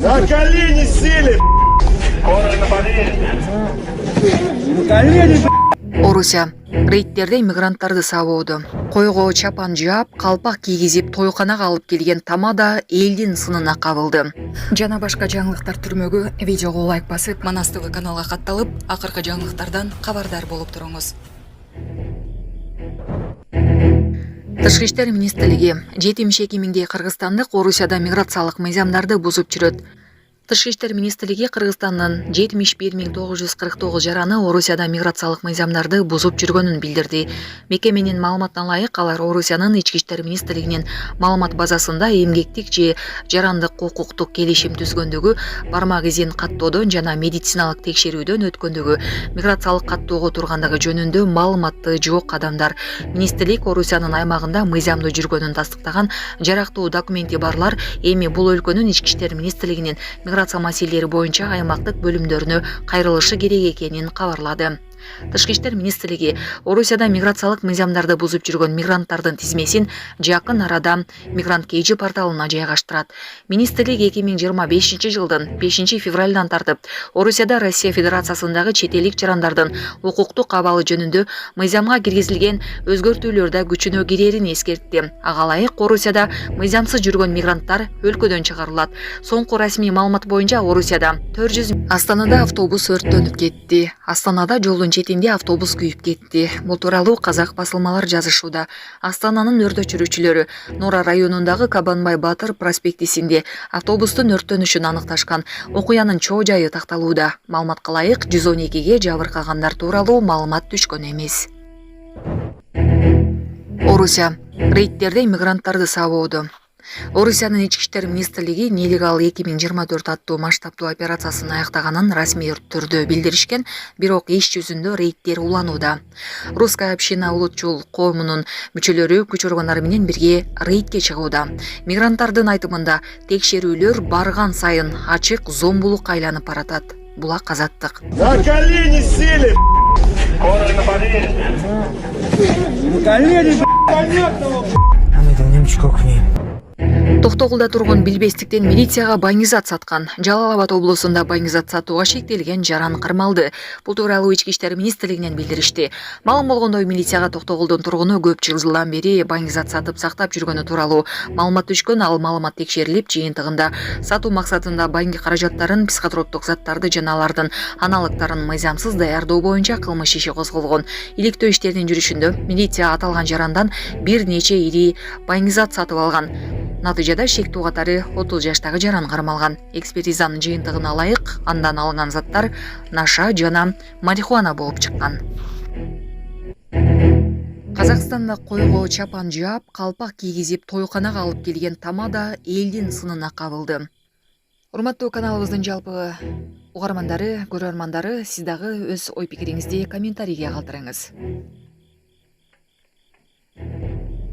На колени сели. Орусия рейдтерде мигранттарды сабоодо. Койго чапан жаап, калпак кийгизип тойканага алып келген тамада элдин сынына кабылды. Жана башка жаңылыктар түрмөгү видеого лайк басып, Манас ТВ каналга катталып, акыркы жаңылыктардан кабардар болуп туруңуз. Тышкы иштер министрлиги 72 миңдей кыргызстандык Орусияда миграциялык мыйзамдарды бузуп жүрөт. Тышкы иштер министрлиги Кыргызстандын 71.949 жараны Орусияда миграциялык мыйзамдарды бузуп жүргөнүн билдирди. Мекеменин маалыматына ылайык, алар Орусиянын ички иштер министрлигинин маалымат базасында эмгектик же жарандык укуктук келишим түзгөндүгү, бармак изин каттоодон жана медициналык текшерүүдөн өткөндүгү, миграциялык каттоого тургандыгы жөнүндө маалыматы жок адамдар. Министрлик Орусиянын аймагында мыйзамдуу жүргөнүн тастыктаган жарактуу документи барлар эми бул өлкөнүн ички иштер министрлигинин миграция маселелери боюнча аймактык бөлүмдөрүнө кайрылышы керек экенин кабарлады. Тышкы иштер министрлиги Орусияда миграциялык мыйзамдарды бузуп жүргөн мигранттардын тизмесин жакын арада Мигрант Кейджи порталына жайгаштырат. Министрлик 2025 жылдын 5 февралдан тартып Орусияда Россия Федерациясындагы чет элдик жарандардын укуктук абалы жөнүндө мыйзамга киргизилген өзгөртүүлөр да күчүнө кирерин эскертти. Ага ылайык Орусияда мыйзамсыз жүргөн мигранттар өлкөдөн чыгарылат. Соңку расмий маалымат боюнча Орусияда 400 Астанада автобус өрттөнүп кетти. Астанада жолдун четинде автобус күйүп кетти. Бул тууралуу казак басылмалар жазышууда. Астананын өрт өчүрүүчүлөрү Нора районундагы Кабанбай Батыр проспектисинде автобустун өрттөнүшүн аныкташкан. Окуянын чоо жайы такталууда. Маалыматка ылайык 112ге жабыркагандар тууралуу маалымат түшкөн эмес. Орусия рейдтерде мигранттарды сабоодо. Орусиянын ички иштер министрлиги нелегал 2024 аттуу масштабтуу операциясын аяктаганын расмий түрдө билдиришкен, бирок иш жүзүндө рейдтер уланууда. Русская община улутчул коомунун мүчөлөрү күч органдары менен бирге рейдке чыгууда. Мигранттардын айтымында текшерүүлөр барган сайын ачык зомбулукка айланып баратат. Булак Азаттык. На колени сели. Токтогулда тургун билбестиктен милицияга байңизат саткан. Жалал Абад облусунда байңизат сатууга шектелген жаран кармалды. Бул тууралуу ички иштер министрлигинен билдиришти. Маалым болгондой, милицияга Токтогулдун тургуну көп жылдан бери байңизат сатып сактап жүргөнү тууралуу маалымат түшкөн. Ал маалымат текшерилип, жыйынтыгында сатуу максатында байңги каражаттарын, психотроптук заттарды жана алардын аналыктарын мыйзамсыз даярдоо боюнча кылмыш иши козголгон. Иликтөө иштеринин жүрүшүндө милиция аталган жарандан бир нече ири байңизат сатып алган. Натыйжада шектүү катары 30 жаштагы жаран кармалган. Экспертизанын жыйынтыгына ылайык, андан алынган заттар наша жана марихуана болуп чыккан. Казакстанда койго чапан жаап, калпак кийгизип тойканага алып келген тамада элдин сынына кабылды. Урматтуу каналыбыздын жалпы угармандары, көрөрмандары, сиз дагы өз ой пикириңизди комментарийге калтырыңыз.